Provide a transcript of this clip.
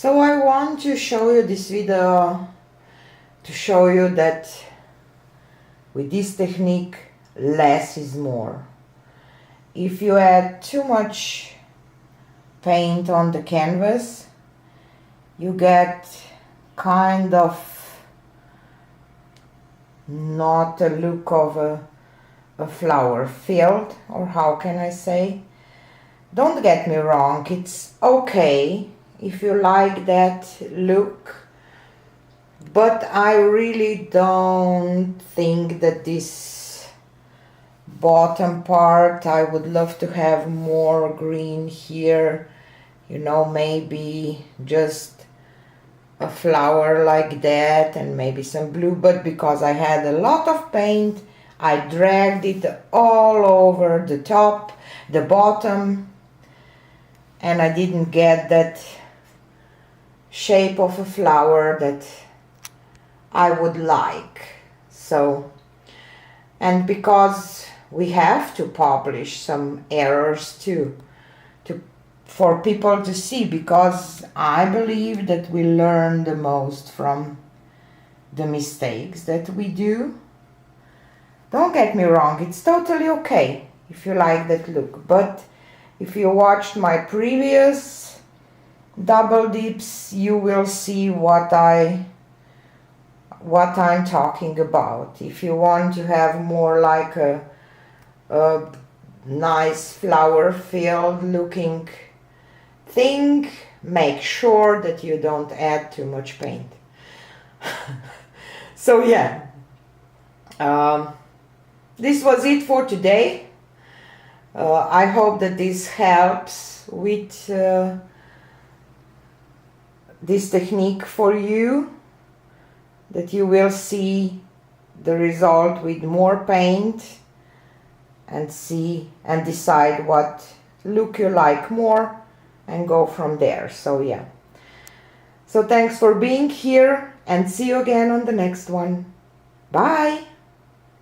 So I want to show you this video to show you that with this technique less is more. If you add too much paint on the canvas, you get kind of not a look of a flower field, or how can I say. Don't get me wrong, it's okay if you like that look, but I really don't think that this bottom part, I would love to have more green here, you know, maybe just a flower like that and maybe some blue, but because I had a lot of paint, I dragged it all over the top, the bottom, and I didn't get that shape of a flower that I would like. So, and because we have to publish some errors too, for people to see, because I believe that we learn the most from the mistakes that we do. Don't get me wrong, it's totally okay if you like that look, but if you watched my previous double dips, you will see what I'm talking about. If you want to have more like a nice flower filled looking thing, make sure that you don't add too much paint. So yeah, this was it for today. I hope that this helps with this technique for you, that you will see the result with more paint and see and decide what look you like more and go from there. So yeah, so thanks for being here and see you again on the next one. Bye.